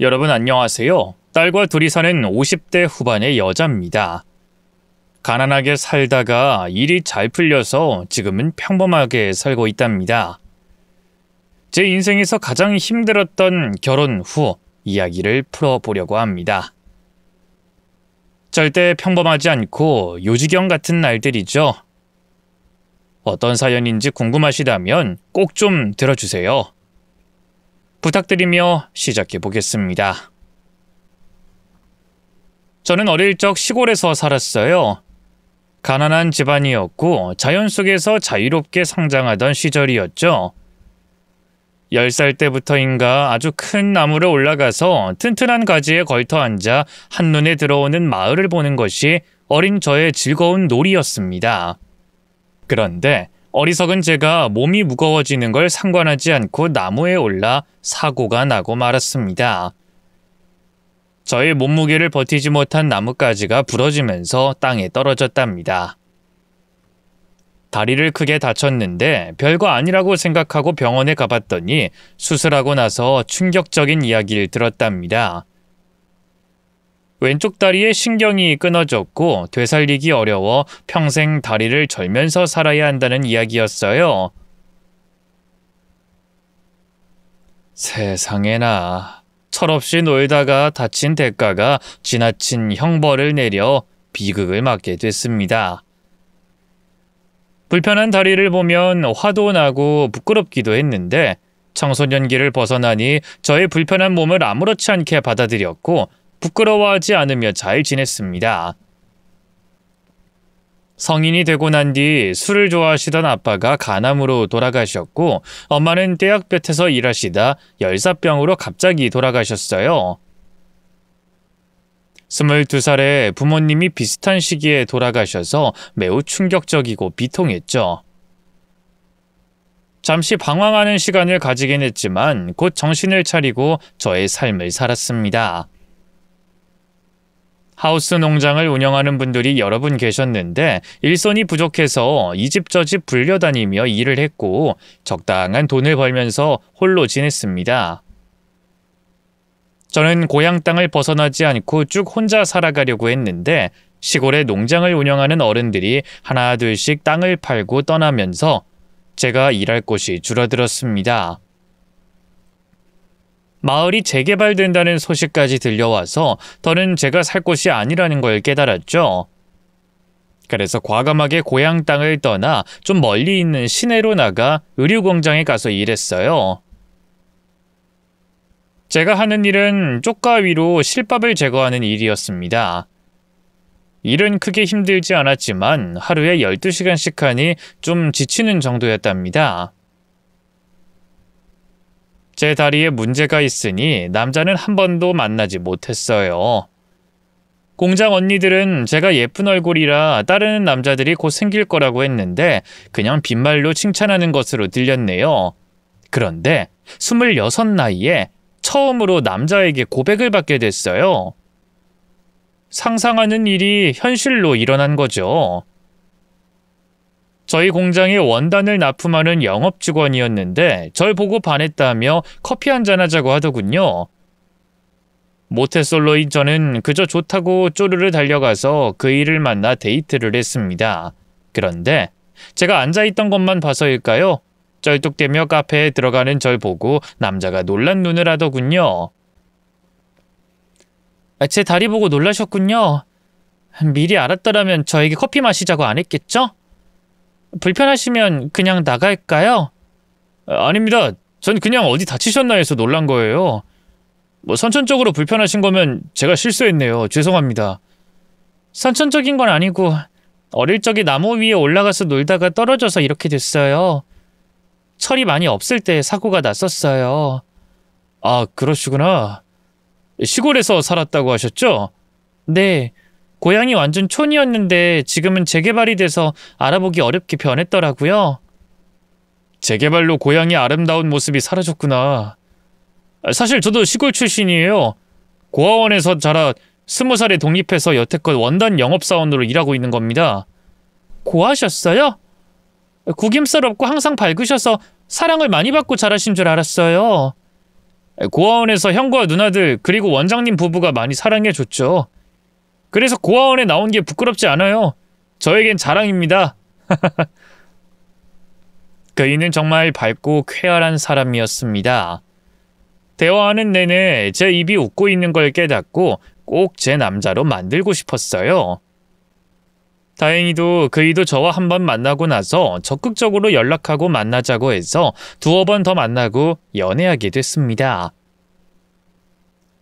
여러분 안녕하세요. 딸과 둘이 사는 50대 후반의 여자입니다. 가난하게 살다가 일이 잘 풀려서 지금은 평범하게 살고 있답니다. 제 인생에서 가장 힘들었던 결혼 후 이야기를 풀어보려고 합니다. 절대 평범하지 않고 요지경 같은 날들이죠. 어떤 사연인지 궁금하시다면 꼭 좀 들어주세요. 부탁드리며 시작해 보겠습니다. 저는 어릴 적 시골에서 살았어요. 가난한 집안이었고 자연 속에서 자유롭게 성장하던 시절이었죠. 10살 때부터인가 아주 큰 나무를 올라가서 튼튼한 가지에 걸터 앉아 한눈에 들어오는 마을을 보는 것이 어린 저의 즐거운 놀이였습니다. 그런데 어리석은 제가 몸이 무거워지는 걸 상관하지 않고 나무에 올라 사고가 나고 말았습니다. 저의 몸무게를 버티지 못한 나뭇가지가 부러지면서 땅에 떨어졌답니다. 다리를 크게 다쳤는데 별거 아니라고 생각하고 병원에 가봤더니 수술하고 나서 충격적인 이야기를 들었답니다. 왼쪽 다리에 신경이 끊어졌고 되살리기 어려워 평생 다리를 절면서 살아야 한다는 이야기였어요. 세상에나, 철없이 놀다가 다친 대가가 지나친 형벌을 내려 비극을 맞게 됐습니다. 불편한 다리를 보면 화도 나고 부끄럽기도 했는데 청소년기를 벗어나니 저의 불편한 몸을 아무렇지 않게 받아들였고 부끄러워하지 않으며 잘 지냈습니다. 성인이 되고 난 뒤 술을 좋아하시던 아빠가 간암으로 돌아가셨고 엄마는 떼약볕에서 일하시다 열사병으로 갑자기 돌아가셨어요. 22살에 부모님이 비슷한 시기에 돌아가셔서 매우 충격적이고 비통했죠. 잠시 방황하는 시간을 가지긴 했지만 곧 정신을 차리고 저의 삶을 살았습니다. 하우스 농장을 운영하는 분들이 여러 분 계셨는데 일손이 부족해서 이 집 저 집 불려다니며 일을 했고 적당한 돈을 벌면서 홀로 지냈습니다. 저는 고향 땅을 벗어나지 않고 쭉 혼자 살아가려고 했는데 시골에 농장을 운영하는 어른들이 하나 둘씩 땅을 팔고 떠나면서 제가 일할 곳이 줄어들었습니다. 마을이 재개발된다는 소식까지 들려와서 더는 제가 살 곳이 아니라는 걸 깨달았죠. 그래서 과감하게 고향 땅을 떠나 좀 멀리 있는 시내로 나가 의류공장에 가서 일했어요. 제가 하는 일은 쪽가 위로 실밥을 제거하는 일이었습니다. 일은 크게 힘들지 않았지만 하루에 12시간씩 하니 좀 지치는 정도였답니다. 제 다리에 문제가 있으니 남자는 한 번도 만나지 못했어요. 공장 언니들은 제가 예쁜 얼굴이라 따르는 남자들이 곧 생길 거라고 했는데 그냥 빈말로 칭찬하는 것으로 들렸네요. 그런데 26 나이에 처음으로 남자에게 고백을 받게 됐어요. 상상하는 일이 현실로 일어난 거죠. 저희 공장에 원단을 납품하는 영업 직원이었는데 절 보고 반했다며 커피 한잔 하자고 하더군요. 모태솔로인 저는 그저 좋다고 쪼르르 달려가서 그 일을 만나 데이트를 했습니다. 그런데 제가 앉아있던 것만 봐서일까요? 쩔뚝대며 카페에 들어가는 절 보고 남자가 놀란 눈을 하더군요. 제 다리 보고 놀라셨군요. 미리 알았더라면 저에게 커피 마시자고 안 했겠죠? 불편하시면 그냥 나갈까요? 아닙니다. 전 그냥 어디 다치셨나 해서 놀란 거예요. 선천적으로 불편하신 거면 제가 실수했네요. 죄송합니다. 선천적인 건 아니고 어릴 적에 나무 위에 올라가서 놀다가 떨어져서 이렇게 됐어요. 철이 많이 없을 때 사고가 났었어요. 아, 그러시구나. 시골에서 살았다고 하셨죠? 네. 고향이 완전 촌이었는데 지금은 재개발이 돼서 알아보기 어렵게 변했더라고요. 재개발로 고향의 아름다운 모습이 사라졌구나. 사실 저도 시골 출신이에요. 고아원에서 자라 20살에 독립해서 여태껏 원단 영업사원으로 일하고 있는 겁니다. 고하셨어요? 구김살 없고 항상 밝으셔서 사랑을 많이 받고 자라신 줄 알았어요. 고아원에서 형과 누나들 그리고 원장님 부부가 많이 사랑해줬죠. 그래서 고아원에 나온 게 부끄럽지 않아요. 저에겐 자랑입니다. 그이는 정말 밝고 쾌활한 사람이었습니다. 대화하는 내내 제 입이 웃고 있는 걸 깨닫고 꼭 제 남자로 만들고 싶었어요. 다행히도 그이도 저와 한번 만나고 나서 적극적으로 연락하고 만나자고 해서 두어 번 더 만나고 연애하게 됐습니다.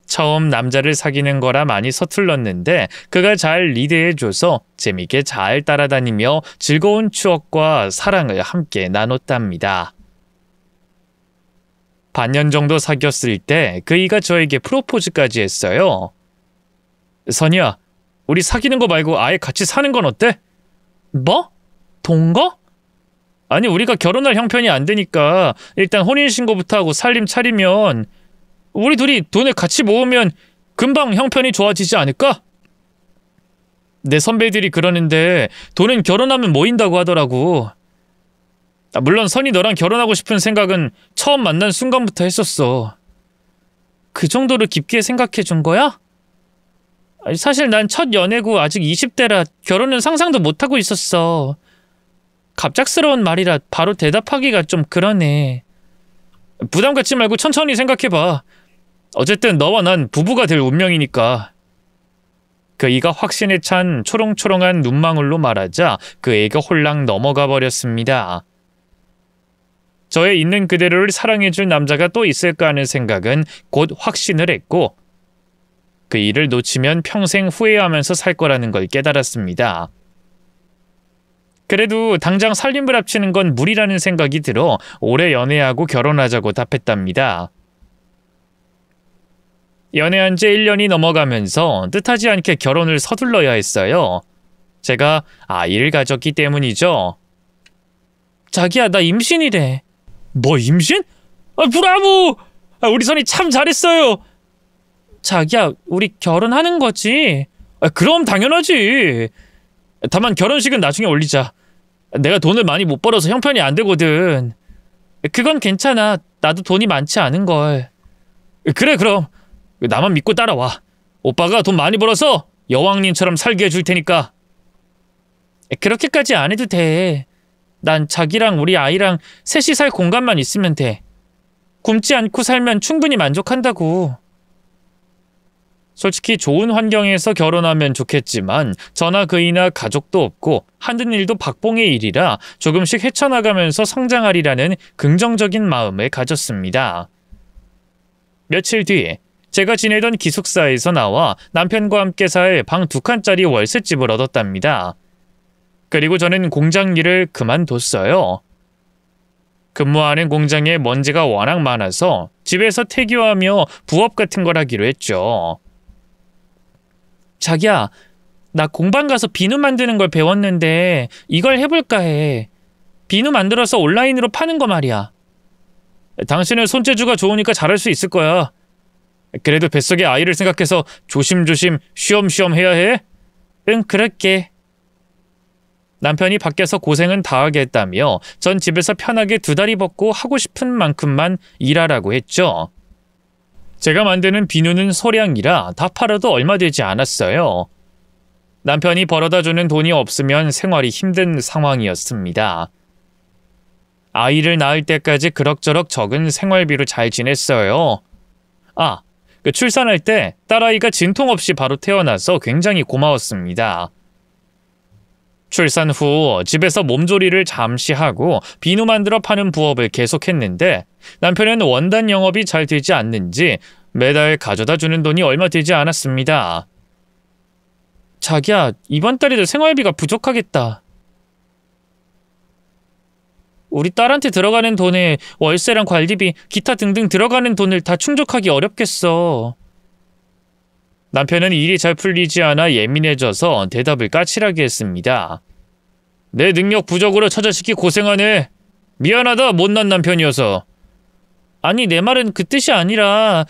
처음 남자를 사귀는 거라 많이 서툴렀는데 그가 잘 리드해줘서 재밌게 잘 따라다니며 즐거운 추억과 사랑을 함께 나눴답니다. 반년 정도 사귀었을 때 그이가 저에게 프로포즈까지 했어요. 선이야, 우리 사귀는 거 말고 아예 같이 사는 건 어때? 뭐? 동거? 아니, 우리가 결혼할 형편이 안 되니까 일단 혼인신고부터 하고 살림 차리면 우리 둘이 돈을 같이 모으면 금방 형편이 좋아지지 않을까? 내 선배들이 그러는데 돈은 결혼하면 모인다고 하더라고. 물론 선이 너랑 결혼하고 싶은 생각은 처음 만난 순간부터 했었어. 그 정도로 깊게 생각해 준 거야? 사실 난 첫 연애고 아직 20대라 결혼은 상상도 못하고 있었어. 갑작스러운 말이라 바로 대답하기가 좀 그러네. 부담 갖지 말고 천천히 생각해봐. 어쨌든 너와 난 부부가 될 운명이니까. 그이가 확신에 찬 초롱초롱한 눈망울로 말하자 그에게 홀랑 넘어가 버렸습니다. 저의 있는 그대로를 사랑해줄 남자가 또 있을까 하는 생각은 곧 확신을 했고 그 일을 놓치면 평생 후회하면서 살 거라는 걸 깨달았습니다. 그래도 당장 살림을 합치는 건 무리라는 생각이 들어 오래 연애하고 결혼하자고 답했답니다. 연애한 지 1년이 넘어가면서 뜻하지 않게 결혼을 서둘러야 했어요. 제가 아이를 가졌기 때문이죠. 자기야, 나 임신이래. 뭐 임신? 브라보! 우리 선이 참 잘했어요. 자기야, 우리 결혼하는 거지? 그럼 당연하지. 다만 결혼식은 나중에 올리자. 내가 돈을 많이 못 벌어서 형편이 안 되거든. 그건 괜찮아. 나도 돈이 많지 않은걸. 그래, 그럼. 나만 믿고 따라와. 오빠가 돈 많이 벌어서 여왕님처럼 살게 해줄 테니까. 그렇게까지 안 해도 돼. 난 자기랑 우리 아이랑 셋이 살 공간만 있으면 돼. 굶지 않고 살면 충분히 만족한다고. 솔직히 좋은 환경에서 결혼하면 좋겠지만 저나 그이나 가족도 없고 하는 일도 박봉의 일이라 조금씩 헤쳐나가면서 성장하리라는 긍정적인 마음을 가졌습니다. 며칠 뒤 제가 지내던 기숙사에서 나와 남편과 함께 살 방 2칸짜리 월세집을 얻었답니다. 그리고 저는 공장 일을 그만뒀어요. 근무하는 공장에 먼지가 워낙 많아서 집에서 태교하며 부업 같은 걸 하기로 했죠. 자기야, 나 공방 가서 비누 만드는 걸 배웠는데 이걸 해볼까 해. 비누 만들어서 온라인으로 파는 거 말이야. 당신은 손재주가 좋으니까 잘할 수 있을 거야. 그래도 뱃속에 아이를 생각해서 조심조심 쉬엄쉬엄 해야 해? 응, 그럴게. 남편이 밖에서 고생은 다 하겠다며 전 집에서 편하게 2다리 벗고 하고 싶은 만큼만 일하라고 했죠. 제가 만드는 비누는 소량이라 다 팔아도 얼마 되지 않았어요. 남편이 벌어다주는 돈이 없으면 생활이 힘든 상황이었습니다. 아이를 낳을 때까지 그럭저럭 적은 생활비로 잘 지냈어요. 출산할 때 딸아이가 진통 없이 바로 태어나서 굉장히 고마웠습니다. 출산 후 집에서 몸조리를 잠시 하고 비누 만들어 파는 부업을 계속했는데 남편은 원단 영업이 잘 되지 않는지 매달 가져다 주는 돈이 얼마 되지 않았습니다. 자기야, 이번 달에도 생활비가 부족하겠다. 우리 딸한테 들어가는 돈에 월세랑 관리비, 기타 등등 들어가는 돈을 다 충족하기 어렵겠어. 남편은 일이 잘 풀리지 않아 예민해져서 대답을 까칠하게 했습니다. 내 능력 부족으로 처자식이 고생하네. 미안하다, 못난 남편이어서. 아니, 내 말은 그 뜻이 아니라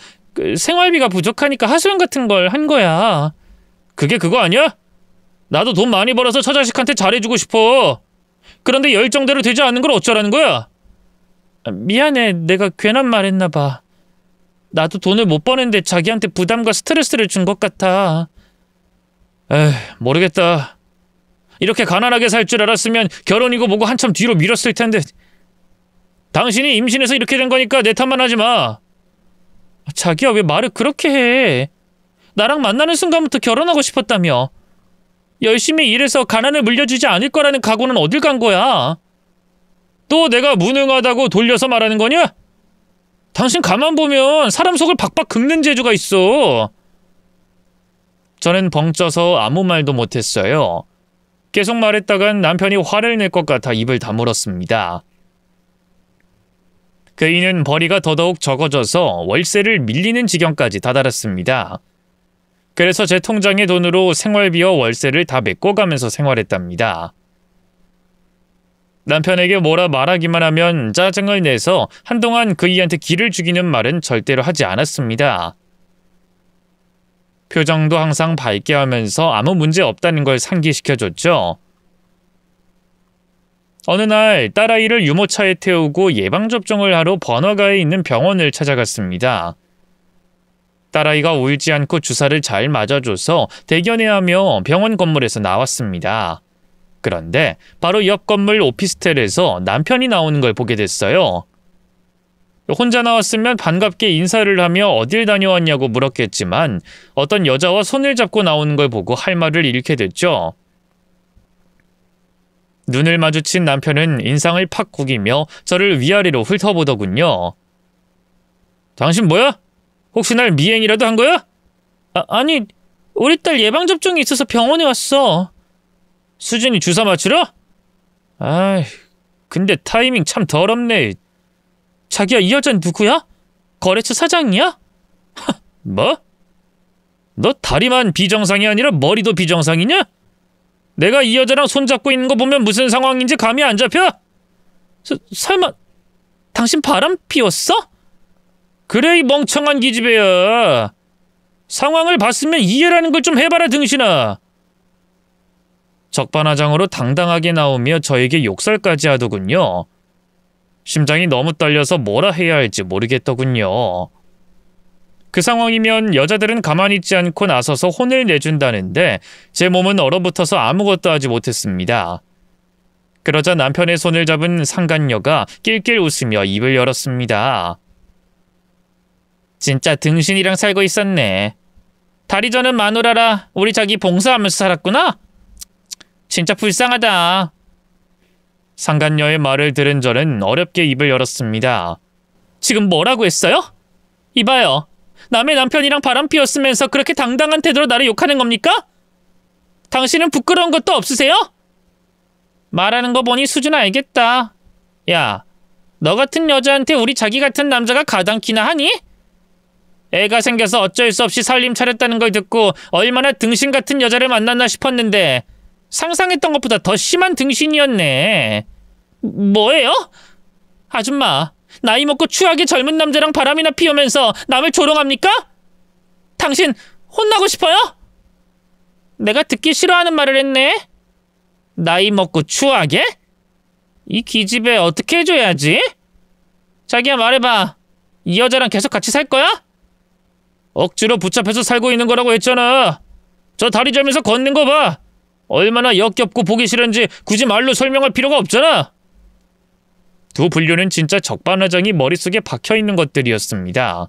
생활비가 부족하니까 하소연 같은 걸 한 거야. 그게 그거 아니야? 나도 돈 많이 벌어서 처자식한테 잘해주고 싶어. 그런데 열정대로 되지 않는 걸 어쩌라는 거야? 미안해, 내가 괜한 말 했나 봐. 나도 돈을 못 버는데 자기한테 부담과 스트레스를 준 것 같아. 에휴, 모르겠다. 이렇게 가난하게 살 줄 알았으면 결혼이고 뭐고 한참 뒤로 미뤘을 텐데. 당신이 임신해서 이렇게 된 거니까 내 탓만 하지 마. 자기야, 왜 말을 그렇게 해? 나랑 만나는 순간부터 결혼하고 싶었다며. 열심히 일해서 가난을 물려주지 않을 거라는 각오는 어딜 간 거야? 또 내가 무능하다고 돌려서 말하는 거냐? 당신 가만 보면 사람 속을 박박 긁는 재주가 있어. 저는 벙쪄서 아무 말도 못했어요. 계속 말했다간 남편이 화를 낼 것 같아 입을 다물었습니다. 그이는 벌이가 더더욱 적어져서 월세를 밀리는 지경까지 다다랐습니다. 그래서 제 통장의 돈으로 생활비와 월세를 다 메꿔가면서 생활했답니다. 남편에게 뭐라 말하기만 하면 짜증을 내서 한동안 그이한테 기를 죽이는 말은 절대로 하지 않았습니다. 표정도 항상 밝게 하면서 아무 문제 없다는 걸 상기시켜줬죠. 어느 날 딸아이를 유모차에 태우고 예방접종을 하러 번화가에 있는 병원을 찾아갔습니다. 딸아이가 울지 않고 주사를 잘 맞아줘서 대견해하며 병원 건물에서 나왔습니다. 그런데 바로 옆 건물 오피스텔에서 남편이 나오는 걸 보게 됐어요. 혼자 나왔으면 반갑게 인사를 하며 어딜 다녀왔냐고 물었겠지만 어떤 여자와 손을 잡고 나오는 걸 보고 할 말을 잃게 됐죠. 눈을 마주친 남편은 인상을 팍 구기며 저를 위아래로 훑어보더군요. 당신 뭐야? 혹시 날 미행이라도 한 거야? 아니, 우리 딸 예방접종이 있어서 병원에 왔어. 수진이 주사 맞추러? 아이, 근데 타이밍 참 더럽네. 자기야, 이 여자는 누구야? 거래처 사장이야? 뭐? 너 다리만 비정상이 아니라 머리도 비정상이냐? 내가 이 여자랑 손잡고 있는 거 보면 무슨 상황인지 감이 안 잡혀? 설마 당신 바람 피웠어? 그래, 이 멍청한 기집애야. 상황을 봤으면 이해라는 걸 좀 해봐라, 등신아. 적반하장으로 당당하게 나오며 저에게 욕설까지 하더군요. 심장이 너무 떨려서 뭐라 해야 할지 모르겠더군요. 그 상황이면 여자들은 가만히 있지 않고 나서서 혼을 내준다는데 제 몸은 얼어붙어서 아무것도 하지 못했습니다. 그러자 남편의 손을 잡은 상간녀가 낄낄 웃으며 입을 열었습니다. 진짜 등신이랑 살고 있었네. 다리 저는 마누라라 우리 자기 봉사하면서 살았구나? 진짜 불쌍하다. 상간녀의 말을 들은 저는 어렵게 입을 열었습니다. 지금 뭐라고 했어요? 이봐요. 남의 남편이랑 바람 피웠으면서 그렇게 당당한 태도로 나를 욕하는 겁니까? 당신은 부끄러운 것도 없으세요? 말하는 거 보니 수준 알겠다. 야, 너 같은 여자한테 우리 자기 같은 남자가 가당키나 하니? 애가 생겨서 어쩔 수 없이 살림 차렸다는 걸 듣고 얼마나 등신 같은 여자를 만났나 싶었는데 상상했던 것보다 더 심한 등신이었네. 뭐예요? 아줌마, 나이 먹고 추하게 젊은 남자랑 바람이나 피우면서 남을 조롱합니까? 당신 혼나고 싶어요? 내가 듣기 싫어하는 말을 했네. 나이 먹고 추하게? 이 기집애 어떻게 해줘야지? 자기야, 말해봐. 이 여자랑 계속 같이 살 거야? 억지로 붙잡혀서 살고 있는 거라고 했잖아. 저 다리 절면서 걷는 거 봐. 얼마나 역겹고 보기 싫은지 굳이 말로 설명할 필요가 없잖아. 두 분류는 진짜 적반하장이 머릿속에 박혀있는 것들이었습니다.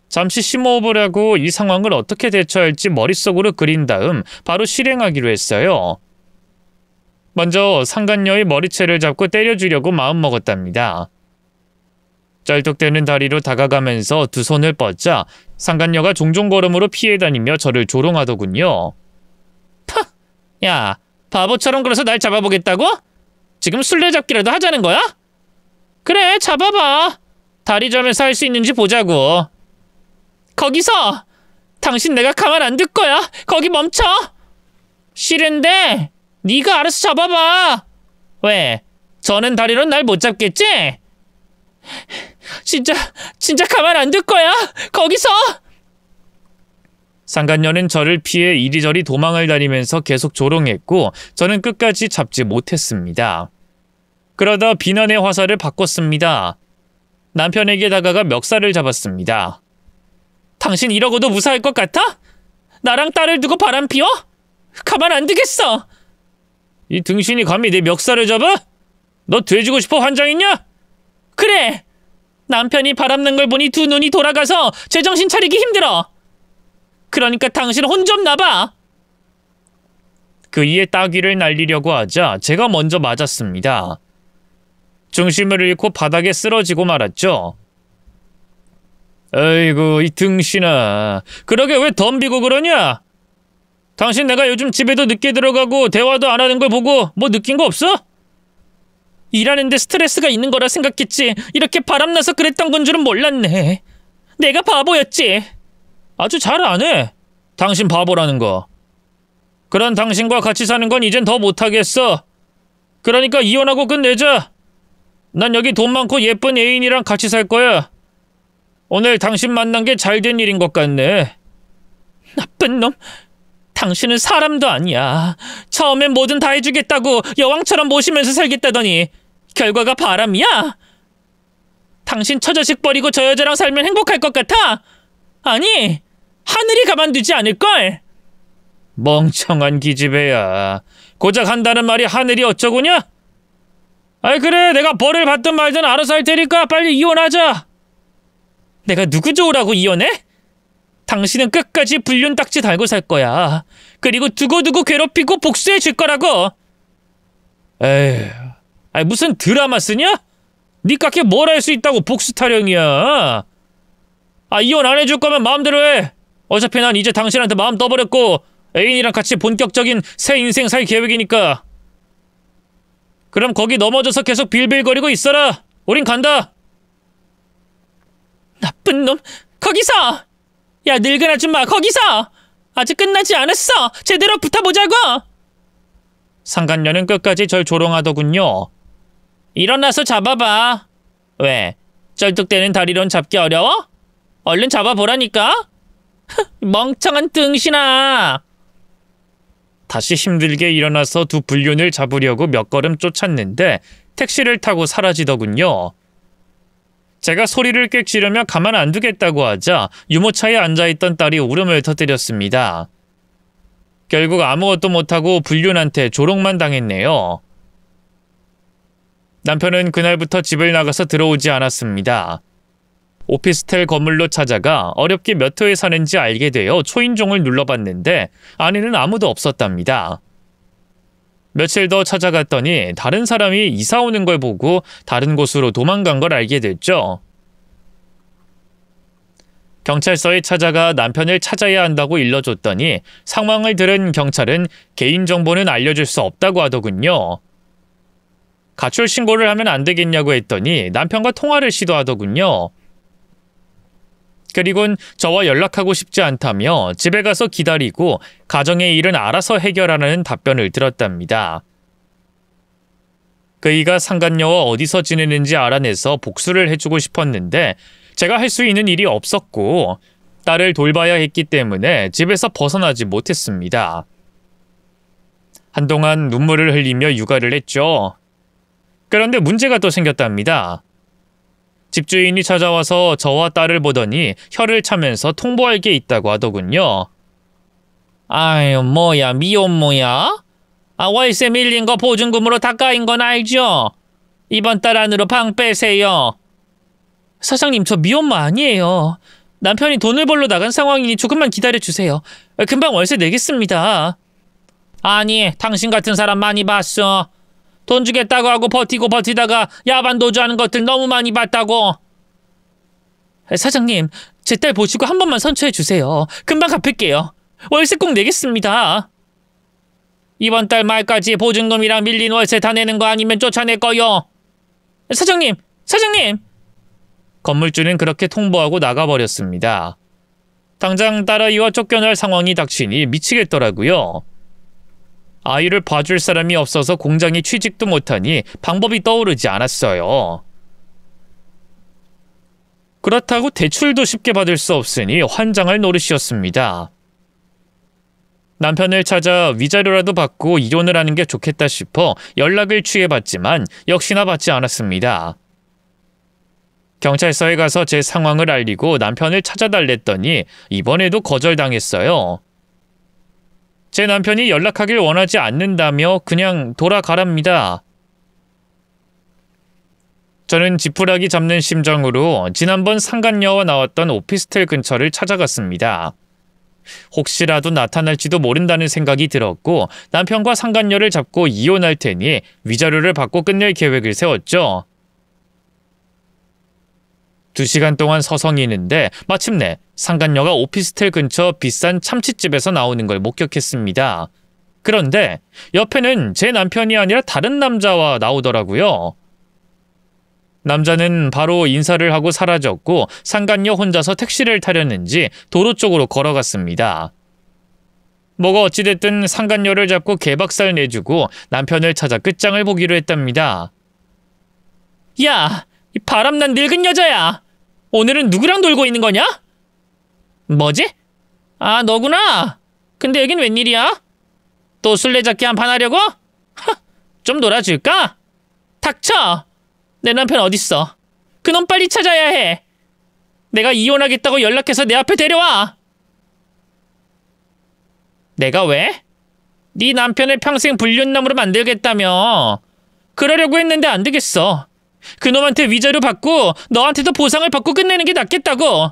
잠시 심호흡을 하고 이 상황을 어떻게 대처할지 머릿속으로 그린 다음 바로 실행하기로 했어요. 먼저 상간녀의 머리채를 잡고 때려주려고 마음먹었답니다. 쩔뚝대는 다리로 다가가면서 두 손을 뻗자 상간녀가 종종 걸음으로 피해 다니며 저를 조롱하더군요. 파! 야, 바보처럼 굴어서 날 잡아보겠다고? 지금 술래잡기라도 하자는 거야? 그래, 잡아봐. 다리 절면서 할 수 있는지 보자고. 거기서! 당신 내가 가만 안 둘 거야. 거기 멈춰. 싫은데 네가 알아서 잡아봐. 왜? 저는 다리로 날 못 잡겠지? 진짜 가만 안 둘 거야. 거기서! 상간녀는 저를 피해 이리저리 도망을 다니면서 계속 조롱했고 저는 끝까지 잡지 못했습니다. 그러다 비난의 화살을 바꿨습니다. 남편에게 다가가 멱살을 잡았습니다. 당신 이러고도 무사할 것 같아? 나랑 딸을 두고 바람 피워? 가만 안 두겠어. 이 등신이 감히 내 멱살을 잡아? 너 돼지고 싶어 환장했냐? 그래. 남편이 바람난 걸 보니 두 눈이 돌아가서 제정신 차리기 힘들어. 그러니까 당신 혼 좀 나봐. 그이의 따귀를 날리려고 하자 제가 먼저 맞았습니다. 중심을 잃고 바닥에 쓰러지고 말았죠. 아이고 이 등신아, 그러게 왜 덤비고 그러냐? 당신 내가 요즘 집에도 늦게 들어가고 대화도 안 하는 걸 보고 뭐 느낀 거 없어? 일하는데 스트레스가 있는 거라 생각했지 이렇게 바람나서 그랬던 건 줄은 몰랐네. 내가 바보였지. 아주 잘 아네, 당신 바보라는 거. 그런 당신과 같이 사는 건 이젠 더 못하겠어. 그러니까 이혼하고 끝내자. 난 여기 돈 많고 예쁜 애인이랑 같이 살 거야. 오늘 당신 만난 게 잘된 일인 것 같네. 나쁜 놈. 당신은 사람도 아니야. 처음엔 뭐든 다 해주겠다고 여왕처럼 모시면서 살겠다더니 결과가 바람이야? 당신 처자식 버리고 저 여자랑 살면 행복할 것 같아? 아니, 하늘이 가만두지 않을걸? 멍청한 기집애야. 고작 한다는 말이 하늘이 어쩌고냐? 아이 그래, 내가 벌을 받든 말든 알아서 할 테니까 빨리 이혼하자. 내가 누구 좋으라고 이혼해? 당신은 끝까지 불륜 딱지 달고 살 거야. 그리고 두고두고 괴롭히고 복수해 줄 거라고. 에휴, 아니 무슨 드라마 쓰냐? 니깎게 뭘 할 수 있다고 복수 타령이야. 아, 이혼 안 해줄 거면 마음대로 해. 어차피 난 이제 당신한테 마음 떠버렸고 애인이랑 같이 본격적인 새 인생 살 계획이니까. 그럼 거기 넘어져서 계속 빌빌거리고 있어라. 우린 간다. 나쁜 놈, 거기서! 야, 늙은 아줌마, 거기서! 아직 끝나지 않았어! 제대로 붙어보자고! 상간녀는 끝까지 절 조롱하더군요. 일어나서 잡아봐. 왜? 쩔뚝대는 다리론 잡기 어려워? 얼른 잡아보라니까? 멍청한 등신아! 다시 힘들게 일어나서 두 불륜을 잡으려고 몇 걸음 쫓았는데 택시를 타고 사라지더군요. 제가 소리를 꽥 지르며 가만 안 두겠다고 하자 유모차에 앉아있던 딸이 울음을 터뜨렸습니다. 결국 아무것도 못하고 불륜한테 조롱만 당했네요. 남편은 그날부터 집을 나가서 들어오지 않았습니다. 오피스텔 건물로 찾아가 어렵게 몇 호에 사는지 알게 되어 초인종을 눌러봤는데 안에는 아무도 없었답니다. 며칠 더 찾아갔더니 다른 사람이 이사 오는 걸 보고 다른 곳으로 도망간 걸 알게 됐죠. 경찰서에 찾아가 남편을 찾아야 한다고 일러줬더니 상황을 들은 경찰은 개인정보는 알려줄 수 없다고 하더군요. 가출 신고를 하면 안 되겠냐고 했더니 남편과 통화를 시도하더군요. 그리곤 저와 연락하고 싶지 않다며 집에 가서 기다리고 가정의 일은 알아서 해결하라는 답변을 들었답니다. 그이가 상간녀와 어디서 지내는지 알아내서 복수를 해주고 싶었는데 제가 할 수 있는 일이 없었고 딸을 돌봐야 했기 때문에 집에서 벗어나지 못했습니다. 한동안 눈물을 흘리며 육아를 했죠. 그런데 문제가 또 생겼답니다. 집주인이 찾아와서 저와 딸을 보더니 혀를 차면서 통보할 게 있다고 하더군요. 아유, 뭐야, 미혼모야? 아, 월세 밀린 거 보증금으로 다 까인 건 알죠? 이번 달 안으로 방 빼세요. 사장님, 저 미혼모 아니에요. 남편이 돈을 벌러 나간 상황이니 조금만 기다려주세요. 금방 월세 내겠습니다. 아니, 당신 같은 사람 많이 봤어. 돈 주겠다고 하고 버티고 버티다가 야반 도주하는 것들 너무 많이 봤다고. 사장님, 제 딸 보시고 한 번만 선처해 주세요. 금방 갚을게요. 월세 꼭 내겠습니다. 이번 달 말까지 보증금이랑 밀린 월세 다 내는 거 아니면 쫓아낼 거요. 사장님! 사장님! 건물주는 그렇게 통보하고 나가버렸습니다. 당장 딸아이와 쫓겨날 상황이 닥치니 미치겠더라고요. 아이를 봐줄 사람이 없어서 공장에 취직도 못하니 방법이 떠오르지 않았어요. 그렇다고 대출도 쉽게 받을 수 없으니 환장할 노릇이었습니다. 남편을 찾아 위자료라도 받고 이혼을 하는 게 좋겠다 싶어 연락을 취해봤지만 역시나 받지 않았습니다. 경찰서에 가서 제 상황을 알리고 남편을 찾아달랬더니 이번에도 거절당했어요. 제 남편이 연락하길 원하지 않는다며 그냥 돌아가랍니다. 저는 지푸라기 잡는 심정으로 지난번 상간녀와 나왔던 오피스텔 근처를 찾아갔습니다. 혹시라도 나타날지도 모른다는 생각이 들었고 남편과 상간녀를 잡고 이혼할 테니 위자료를 받고 끝낼 계획을 세웠죠. 2시간 동안 서성이는데 마침내 상간녀가 오피스텔 근처 비싼 참치집에서 나오는 걸 목격했습니다. 그런데 옆에는 제 남편이 아니라 다른 남자와 나오더라고요. 남자는 바로 인사를 하고 사라졌고 상간녀 혼자서 택시를 타려는지 도로 쪽으로 걸어갔습니다. 뭐가 어찌됐든 상간녀를 잡고 개박살 내주고 남편을 찾아 끝장을 보기로 했답니다. 야, 이 바람난 늙은 여자야. 오늘은 누구랑 놀고 있는 거냐? 뭐지? 아, 너구나. 근데 여긴 웬일이야? 또 술래잡기 한판 하려고? 좀 놀아줄까? 닥쳐! 내 남편 어딨어? 그놈 빨리 찾아야 해. 내가 이혼하겠다고 연락해서 내 앞에 데려와. 내가 왜? 네 남편을 평생 불륜남으로 만들겠다며. 그러려고 했는데 안 되겠어. 그놈한테 위자료 받고 너한테도 보상을 받고 끝내는 게 낫겠다고.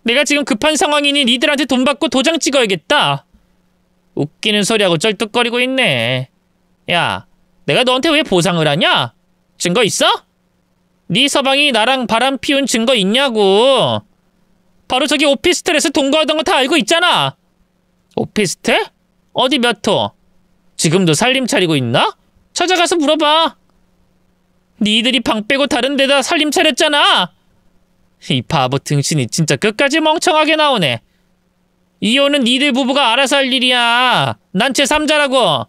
내가 지금 급한 상황이니 니들한테 돈 받고 도장 찍어야겠다. 웃기는 소리하고 쩔뚝거리고 있네. 야, 내가 너한테 왜 보상을 하냐? 증거 있어? 네 서방이 나랑 바람 피운 증거 있냐고. 바로 저기 오피스텔에서 동거하던 거 다 알고 있잖아. 오피스텔? 어디 몇 호? 지금도 살림 차리고 있나? 찾아가서 물어봐. 니들이 방 빼고 다른 데다 살림 차렸잖아. 이 바보 등신이 진짜 끝까지 멍청하게 나오네. 이혼은 니들 부부가 알아서 할 일이야. 난 제3자라고.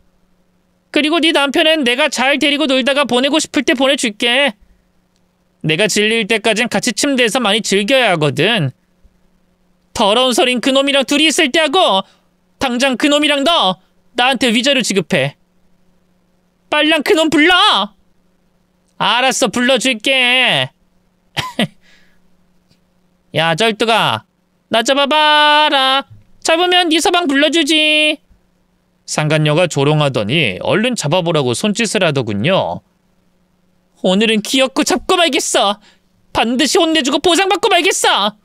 그리고 네 남편은 내가 잘 데리고 놀다가 보내고 싶을 때 보내줄게. 내가 질릴 때까진 같이 침대에서 많이 즐겨야 하거든. 더러운 소린 그놈이랑 둘이 있을 때 하고 당장 그놈이랑 너 나한테 위자료 지급해. 빨랑 그놈 불러. 알았어, 불러줄게. 야, 쩔뚜가, 나 잡아봐라. 잡으면 네 서방 불러주지. 상간녀가 조롱하더니 얼른 잡아보라고 손짓을 하더군요. 오늘은 귀엽고 잡고 말겠어. 반드시 혼내주고 보상받고 말겠어.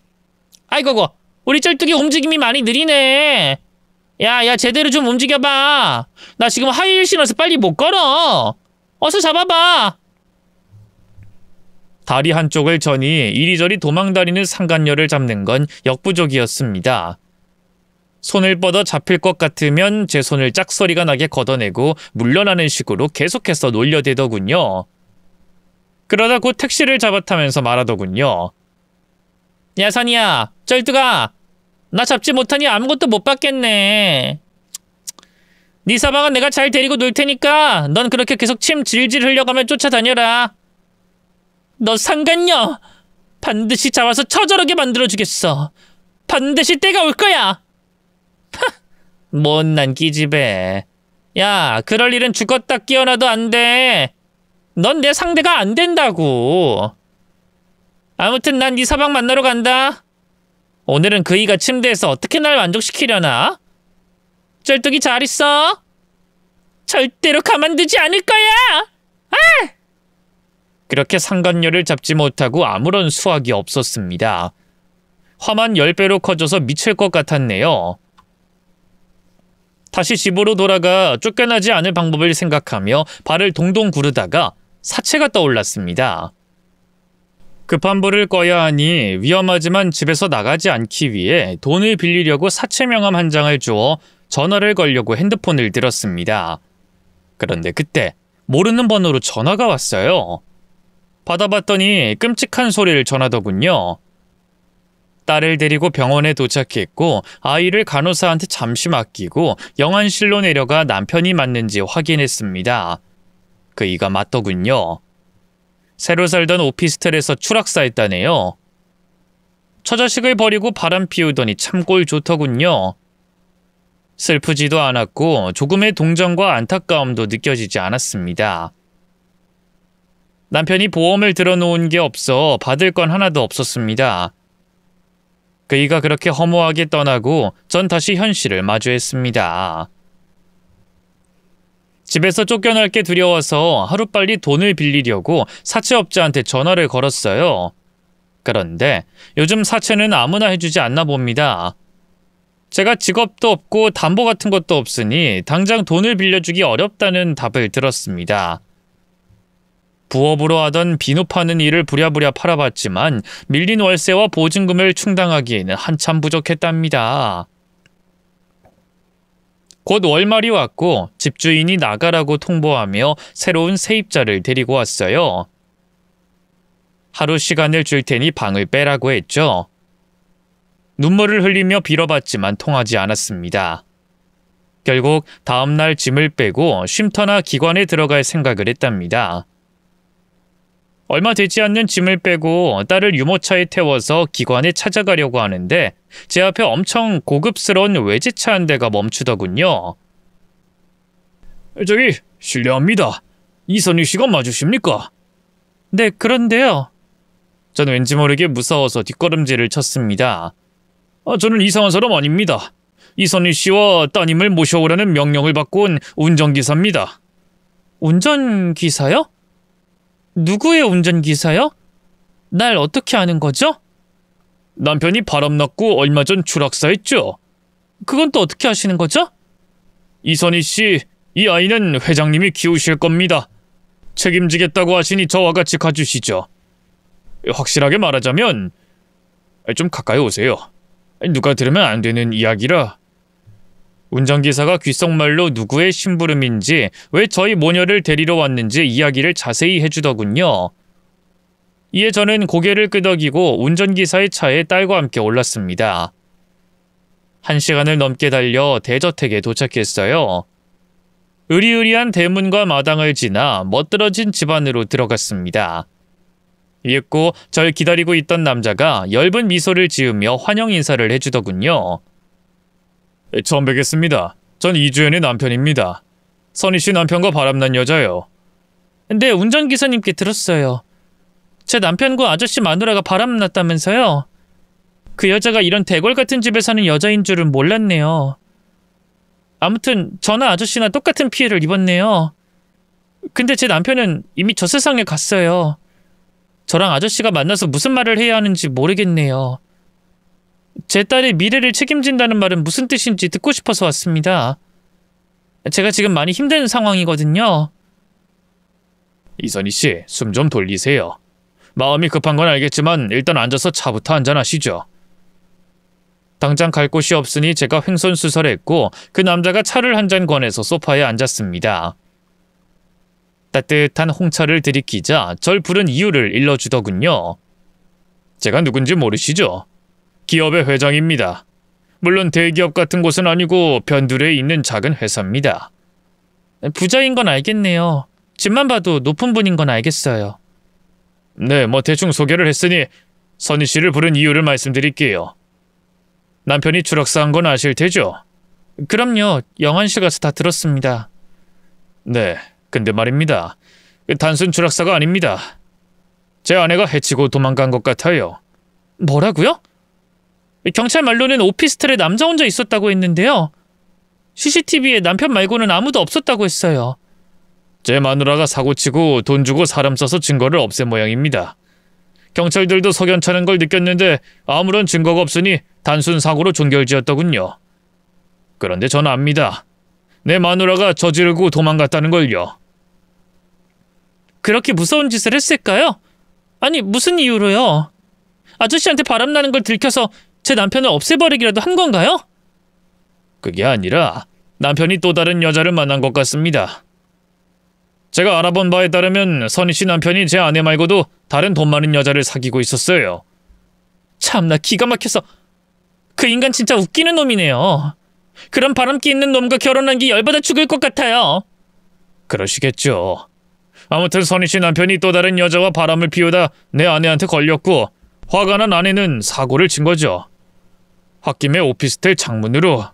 아이고고, 우리 쩔뚝이 움직임이 많이 느리네. 야, 제대로 좀 움직여봐. 나 지금 하이힐 신어서 빨리 못 걸어. 어서 잡아봐. 다리 한쪽을 저니 이리저리 도망다니는 상간녀를 잡는 건 역부족이었습니다. 손을 뻗어 잡힐 것 같으면 제 손을 짝소리가 나게 걷어내고 물러나는 식으로 계속해서 놀려대더군요. 그러다 곧 택시를 잡아타면서 말하더군요. 야, 선이야, 쩔뚜가, 나 잡지 못하니 아무것도 못 받겠네. 네 서방은 내가 잘 데리고 놀 테니까 넌 그렇게 계속 침 질질 흘려가며 쫓아다녀라. 너 상간녀, 반드시 잡아서 처절하게 만들어주겠어. 반드시 때가 올 거야. 못난 기집애. 야, 그럴 일은 죽었다 깨어나도 안 돼. 넌 내 상대가 안 된다고. 아무튼 난 네 서방 만나러 간다. 오늘은 그이가 침대에서 어떻게 날 만족시키려나? 쩔뚝이 잘 있어. 절대로 가만두지 않을 거야. 아! 그렇게 상간녀를 잡지 못하고 아무런 수확이 없었습니다. 화만 10배로 커져서 미칠 것 같았네요. 다시 집으로 돌아가 쫓겨나지 않을 방법을 생각하며 발을 동동 구르다가 사채가 떠올랐습니다. 급한 불을 꺼야 하니 위험하지만 집에서 나가지 않기 위해 돈을 빌리려고 사채 명함 한 장을 주어 전화를 걸려고 핸드폰을 들었습니다. 그런데 그때 모르는 번호로 전화가 왔어요. 받아봤더니 끔찍한 소리를 전하더군요. 딸을 데리고 병원에 도착했고 아이를 간호사한테 잠시 맡기고 영안실로 내려가 남편이 맞는지 확인했습니다. 그이가 맞더군요. 새로 살던 오피스텔에서 추락사했다네요. 처자식을 버리고 바람 피우더니 참 꼴 좋더군요. 슬프지도 않았고 조금의 동정과 안타까움도 느껴지지 않았습니다. 남편이 보험을 들어놓은 게 없어 받을 건 하나도 없었습니다. 그이가 그렇게 허무하게 떠나고 전 다시 현실을 마주했습니다. 집에서 쫓겨날 게 두려워서 하루빨리 돈을 빌리려고 사채업자한테 전화를 걸었어요. 그런데 요즘 사채는 아무나 해주지 않나 봅니다. 제가 직업도 없고 담보 같은 것도 없으니 당장 돈을 빌려주기 어렵다는 답을 들었습니다. 부업으로 하던 비누 파는 일을 부랴부랴 팔아봤지만 밀린 월세와 보증금을 충당하기에는 한참 부족했답니다. 곧 월말이 왔고 집주인이 나가라고 통보하며 새로운 세입자를 데리고 왔어요. 하루 시간을 줄 테니 방을 빼라고 했죠. 눈물을 흘리며 빌어봤지만 통하지 않았습니다. 결국 다음날 짐을 빼고 쉼터나 기관에 들어갈 생각을 했답니다. 얼마 되지 않는 짐을 빼고 딸을 유모차에 태워서 기관에 찾아가려고 하는데 제 앞에 엄청 고급스러운 외제차 한 대가 멈추더군요. 저기 실례합니다. 이선희 씨가 맞으십니까? 네, 그런데요. 전 왠지 모르게 무서워서 뒷걸음질을 쳤습니다. 저는 이상한 사람 아닙니다. 이선희 씨와 따님을 모셔오라는 명령을 받고 온 운전기사입니다. 운전기사요? 누구의 운전기사요? 날 어떻게 아는 거죠? 남편이 바람났고 얼마 전 추락사했죠. 그건 또 어떻게 아시는 거죠? 이선희 씨, 이 아이는 회장님이 키우실 겁니다. 책임지겠다고 하시니 저와 같이 가주시죠. 확실하게 말하자면 좀 가까이 오세요. 누가 들으면 안 되는 이야기라. 운전기사가 귓속말로 누구의 심부름인지 왜 저희 모녀를 데리러 왔는지 이야기를 자세히 해주더군요. 이에 저는 고개를 끄덕이고 운전기사의 차에 딸과 함께 올랐습니다. 1시간을 넘게 달려 대저택에 도착했어요. 으리으리한 대문과 마당을 지나 멋들어진 집 안으로 들어갔습니다. 이윽고 절 기다리고 있던 남자가 엷은 미소를 지으며 환영 인사를 해주더군요. 처음 뵙겠습니다. 전 이주연의 남편입니다. 선희 씨 남편과 바람난 여자요. 네, 운전기사님께 들었어요. 제 남편과 아저씨 마누라가 바람났다면서요? 그 여자가 이런 대궐 같은 집에 사는 여자인 줄은 몰랐네요. 아무튼 저나 아저씨나 똑같은 피해를 입었네요. 근데 제 남편은 이미 저 세상에 갔어요. 저랑 아저씨가 만나서 무슨 말을 해야 하는지 모르겠네요. 제 딸의 미래를 책임진다는 말은 무슨 뜻인지 듣고 싶어서 왔습니다. 제가 지금 많이 힘든 상황이거든요. 이선희 씨, 숨 좀 돌리세요. 마음이 급한 건 알겠지만 일단 앉아서 차부터 한잔하시죠. 당장 갈 곳이 없으니 제가 횡설수설했고 그 남자가 차를 한 잔 권해서 소파에 앉았습니다. 따뜻한 홍차를 들이키자 절 부른 이유를 일러주더군요. 제가 누군지 모르시죠? 기업의 회장입니다. 물론 대기업 같은 곳은 아니고 변두리에 있는 작은 회사입니다. 부자인 건 알겠네요. 집만 봐도 높은 분인 건 알겠어요. 네, 대충 소개를 했으니 선희 씨를 부른 이유를 말씀드릴게요. 남편이 추락사한 건 아실 테죠? 그럼요. 영안실 가서 다 들었습니다. 네, 근데 말입니다. 단순 추락사가 아닙니다. 제 아내가 해치고 도망간 것 같아요. 뭐라고요? 경찰 말로는 오피스텔에 남자 혼자 있었다고 했는데요. CCTV에 남편 말고는 아무도 없었다고 했어요. 제 마누라가 사고치고 돈 주고 사람 써서 증거를 없앤 모양입니다. 경찰들도 석연찮은 걸 느꼈는데 아무런 증거가 없으니 단순 사고로 종결지었더군요. 그런데 전 압니다. 내 마누라가 저지르고 도망갔다는 걸요. 그렇게 무서운 짓을 했을까요? 아니, 무슨 이유로요? 아저씨한테 바람나는 걸 들켜서 제 남편을 없애버리기라도 한 건가요? 그게 아니라 남편이 또 다른 여자를 만난 것 같습니다. 제가 알아본 바에 따르면 선희 씨 남편이 제 아내 말고도 다른 돈 많은 여자를 사귀고 있었어요. 참나, 기가 막혀서. 그 인간 진짜 웃기는 놈이네요. 그런 바람기 있는 놈과 결혼한 게 열받아 죽을 것 같아요. 그러시겠죠. 아무튼 선희 씨 남편이 또 다른 여자와 바람을 피우다 내 아내한테 걸렸고 화가 난 아내는 사고를 친 거죠. 홧김에 오피스텔 창문으로.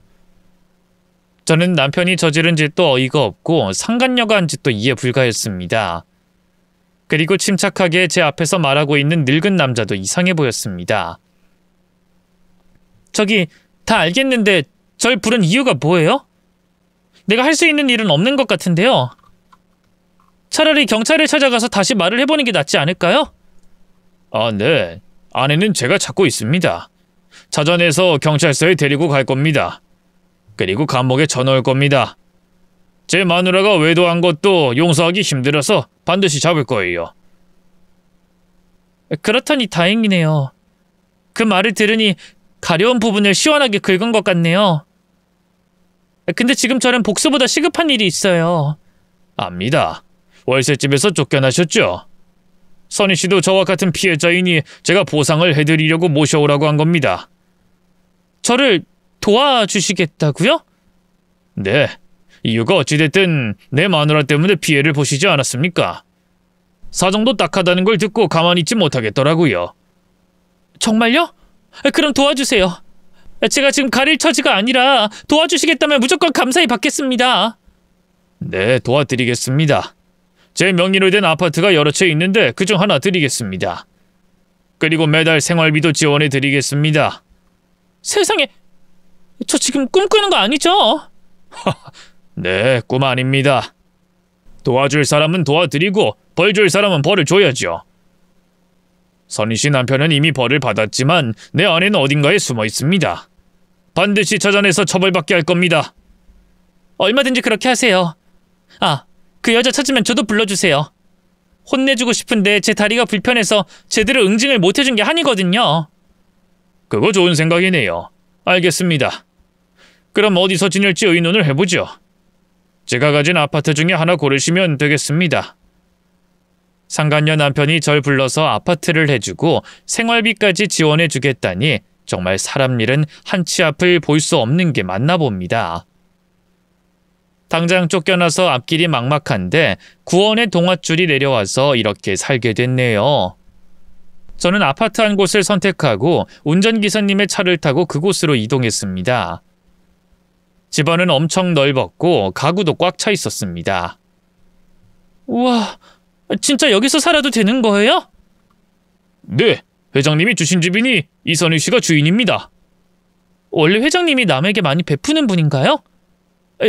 저는 남편이 저지른 짓도 어이가 없고 상간녀가 한 짓도 이해 불가했습니다. 그리고 침착하게 제 앞에서 말하고 있는 늙은 남자도 이상해 보였습니다. 저기, 다 알겠는데 절 부른 이유가 뭐예요? 내가 할 수 있는 일은 없는 것 같은데요. 차라리 경찰을 찾아가서 다시 말을 해보는 게 낫지 않을까요? 아, 네. 아내는 제가 찾고 있습니다. 찾아내서 경찰서에 데리고 갈 겁니다. 그리고 감옥에 쳐넣을 겁니다. 제 마누라가 외도한 것도 용서하기 힘들어서 반드시 잡을 거예요. 그렇다니 다행이네요. 그 말을 들으니 가려운 부분을 시원하게 긁은 것 같네요. 근데 지금 저는 복수보다 시급한 일이 있어요. 압니다. 월세집에서 쫓겨나셨죠? 선희 씨도 저와 같은 피해자이니 제가 보상을 해드리려고 모셔오라고 한 겁니다. 저를 도와주시겠다고요? 네. 이유가 어찌됐든 내 마누라 때문에 피해를 보시지 않았습니까? 사정도 딱하다는 걸 듣고 가만히 있지 못하겠더라고요. 정말요? 그럼 도와주세요. 제가 지금 가릴 처지가 아니라 도와주시겠다면 무조건 감사히 받겠습니다. 네, 도와드리겠습니다. 제 명의로 된 아파트가 여러 채 있는데 그중 하나 드리겠습니다. 그리고 매달 생활비도 지원해드리겠습니다. 세상에, 저 지금 꿈꾸는 거 아니죠? 네, 꿈 아닙니다. 도와줄 사람은 도와드리고 벌 줄 사람은 벌을 줘야죠. 선희 씨 남편은 이미 벌을 받았지만 내 아내는 어딘가에 숨어 있습니다. 반드시 찾아내서 처벌받게 할 겁니다. 얼마든지 그렇게 하세요. 아, 그 여자 찾으면 저도 불러주세요. 혼내주고 싶은데 제 다리가 불편해서 제대로 응징을 못 해준 게 한이거든요. 그거 좋은 생각이네요. 알겠습니다. 그럼 어디서 지낼지 의논을 해보죠. 제가 가진 아파트 중에 하나 고르시면 되겠습니다. 상간녀 남편이 절 불러서 아파트를 해주고 생활비까지 지원해주겠다니 정말 사람 일은 한 치 앞을 볼 수 없는 게 맞나 봅니다. 당장 쫓겨나서 앞길이 막막한데 구원의 동아줄이 내려와서 이렇게 살게 됐네요. 저는 아파트 한 곳을 선택하고 운전기사님의 차를 타고 그곳으로 이동했습니다. 집안은 엄청 넓었고 가구도 꽉 차 있었습니다. 우와, 진짜 여기서 살아도 되는 거예요? 네, 회장님이 주신 집이니 이선희 씨가 주인입니다. 원래 회장님이 남에게 많이 베푸는 분인가요?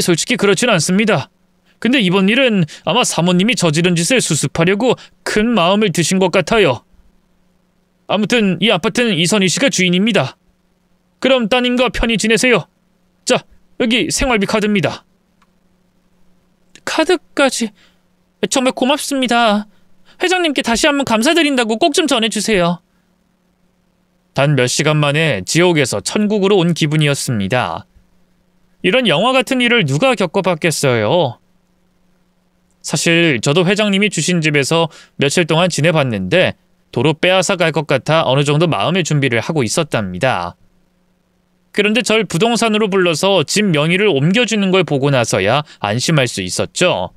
솔직히 그렇진 않습니다. 근데 이번 일은 아마 사모님이 저지른 짓을 수습하려고 큰 마음을 드신 것 같아요. 아무튼 이 아파트는 이선희 씨가 주인입니다. 그럼 따님과 편히 지내세요. 자, 여기 생활비 카드입니다. 카드까지? 정말 고맙습니다. 회장님께 다시 한번 감사드린다고 꼭 좀 전해주세요. 단 몇 시간 만에 지옥에서 천국으로 온 기분이었습니다. 이런 영화 같은 일을 누가 겪어봤겠어요. 사실 저도 회장님이 주신 집에서 며칠 동안 지내봤는데 도로 빼앗아 갈 것 같아 어느 정도 마음의 준비를 하고 있었답니다. 그런데 절 부동산으로 불러서 집 명의를 옮겨주는 걸 보고 나서야 안심할 수 있었죠.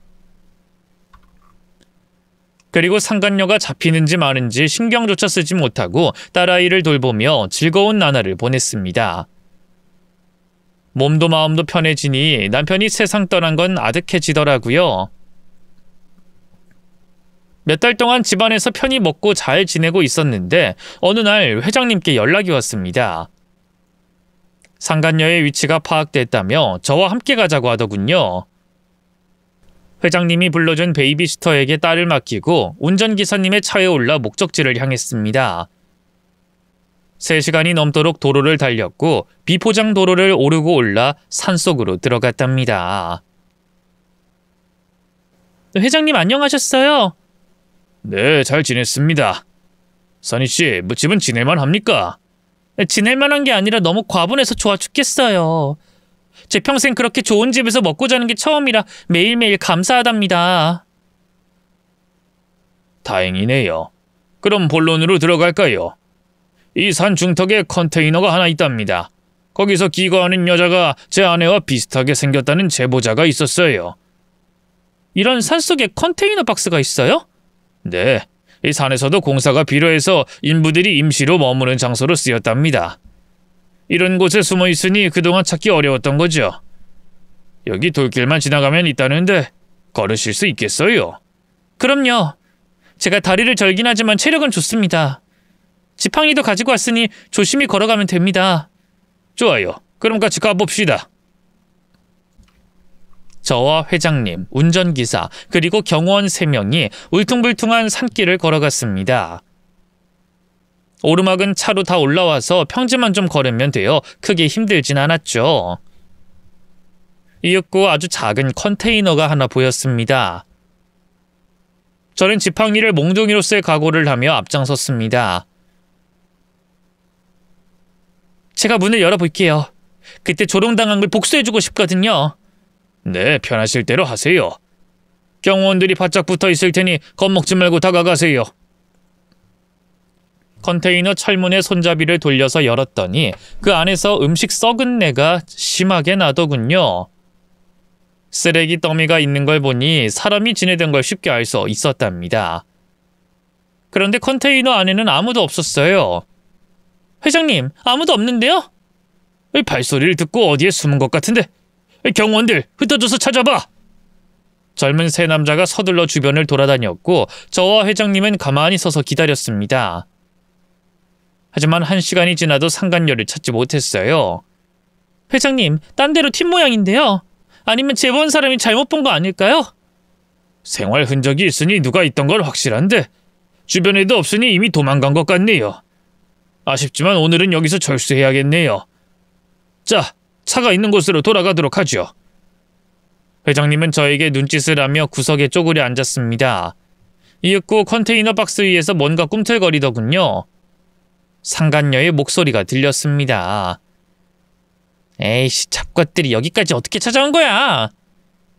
그리고 상간녀가 잡히는지 마는지 신경조차 쓰지 못하고 딸아이를 돌보며 즐거운 나날을 보냈습니다. 몸도 마음도 편해지니 남편이 세상 떠난 건 아득해지더라고요. 몇 달 동안 집안에서 편히 먹고 잘 지내고 있었는데 어느 날 회장님께 연락이 왔습니다. 상간녀의 위치가 파악됐다며 저와 함께 가자고 하더군요. 회장님이 불러준 베이비시터에게 딸을 맡기고 운전기사님의 차에 올라 목적지를 향했습니다. 3시간이 넘도록 도로를 달렸고 비포장 도로를 오르고 올라 산속으로 들어갔답니다. 회장님 안녕하셨어요? 네, 잘 지냈습니다. 선희씨, 집은 지낼만 합니까? 지낼만한 게 아니라 너무 과분해서 좋아 죽겠어요. 제 평생 그렇게 좋은 집에서 먹고 자는 게 처음이라 매일매일 감사하답니다. 다행이네요. 그럼 본론으로 들어갈까요? 이 산 중턱에 컨테이너가 하나 있답니다. 거기서 기거하는 여자가 제 아내와 비슷하게 생겼다는 제보자가 있었어요. 이런 산속에 컨테이너 박스가 있어요? 네, 이 산에서도 공사가 필요해서 인부들이 임시로 머무는 장소로 쓰였답니다. 이런 곳에 숨어 있으니 그동안 찾기 어려웠던 거죠. 여기 돌길만 지나가면 있다는데 걸으실 수 있겠어요? 그럼요. 제가 다리를 절긴 하지만 체력은 좋습니다. 지팡이도 가지고 왔으니 조심히 걸어가면 됩니다. 좋아요. 그럼 같이 가봅시다. 저와 회장님, 운전기사, 그리고 경호원 3명이 울퉁불퉁한 산길을 걸어갔습니다. 오르막은 차로 다 올라와서 평지만 좀 걸으면 돼요. 크게 힘들진 않았죠. 이윽고 아주 작은 컨테이너가 하나 보였습니다. 저는 지팡이를 몽둥이로 쓸 각오를 하며 앞장섰습니다. 제가 문을 열어볼게요. 그때 조롱당한 걸 복수해주고 싶거든요. 네, 편하실 대로 하세요. 경호원들이 바짝 붙어 있을 테니 겁먹지 말고 다가가세요. 컨테이너 철문의 손잡이를 돌려서 열었더니 그 안에서 음식 썩은 내가 심하게 나더군요. 쓰레기 더미가 있는 걸 보니 사람이 지내던 걸 쉽게 알 수 있었답니다. 그런데 컨테이너 안에는 아무도 없었어요. 회장님, 아무도 없는데요? 발소리를 듣고 어디에 숨은 것 같은데. 경호원들, 흩어져서 찾아봐. 젊은 세 남자가 서둘러 주변을 돌아다녔고 저와 회장님은 가만히 서서 기다렸습니다. 하지만 1시간이 지나도 상간녀를 찾지 못했어요. 회장님, 딴 데로 튄 모양인데요. 아니면 제보한 사람이 잘못 본 거 아닐까요? 생활 흔적이 있으니 누가 있던 걸 확실한데 주변에도 없으니 이미 도망간 것 같네요. 아쉽지만 오늘은 여기서 절수해야겠네요. 자, 차가 있는 곳으로 돌아가도록 하죠. 회장님은 저에게 눈짓을 하며 구석에 쪼그려 앉았습니다. 이윽고 컨테이너 박스 위에서 뭔가 꿈틀거리더군요. 상간녀의 목소리가 들렸습니다. 에이씨, 잡것들이 여기까지 어떻게 찾아온 거야?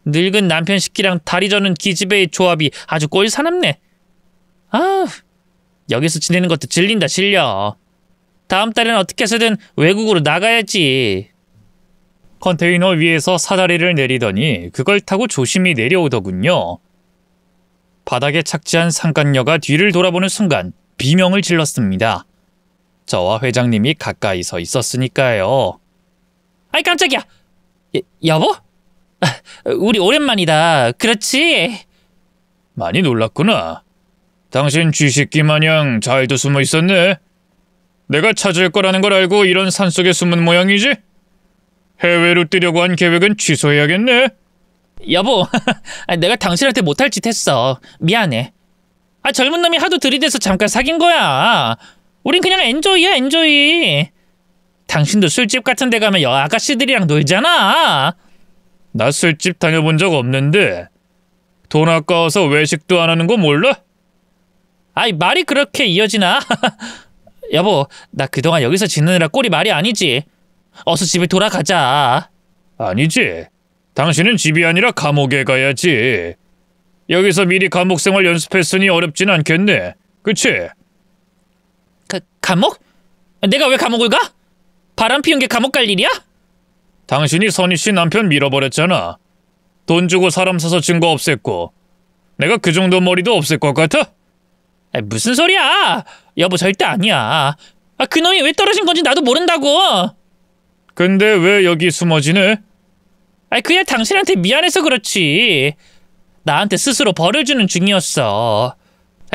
늙은 남편 식기랑 다리 저는 기집애의 조합이 아주 꼴사납네. 아, 여기서 지내는 것도 질린다 질려. 다음 달엔 어떻게 해서든 외국으로 나가야지. 컨테이너 위에서 사다리를 내리더니 그걸 타고 조심히 내려오더군요. 바닥에 착지한 상간녀가 뒤를 돌아보는 순간 비명을 질렀습니다. 저와 회장님이 가까이 서 있었으니까요. 아이 깜짝이야. 여보? 우리 오랜만이다. 그렇지? 많이 놀랐구나. 당신 쥐새끼 마냥 잘도 숨어 있었네. 내가 찾을 거라는 걸 알고 이런 산속에 숨은 모양이지? 해외로 뛰려고 한 계획은 취소해야겠네. 여보, 내가 당신한테 못할 짓 했어. 미안해. 젊은 놈이 하도 들이대서 잠깐 사귄 거야. 우린 그냥 엔조이야, 엔조이. 당신도 술집 같은 데 가면 아가씨들이랑 놀잖아. 나 술집 다녀본 적 없는데 돈 아까워서 외식도 안 하는 거 몰라? 말이 그렇게 이어지나? 여보, 나 그동안 여기서 지내느라 꼴이 말이 아니지. 어서 집에 돌아가자. 아니지. 당신은 집이 아니라 감옥에 가야지. 여기서 미리 감옥 생활 연습했으니 어렵진 않겠네. 그치? 감옥? 내가 왜 감옥을 가? 바람 피운 게 감옥 갈 일이야? 당신이 선희 씨 남편 밀어버렸잖아. 돈 주고 사람 사서 증거 없앴고. 내가 그 정도 머리도 없을 것 같아? 무슨 소리야? 여보, 절대 아니야. 그놈이 왜 떨어진 건지 나도 모른다고. 근데 왜 여기 숨어지네? 그냥 당신한테 미안해서 그렇지. 나한테 스스로 벌을 주는 중이었어.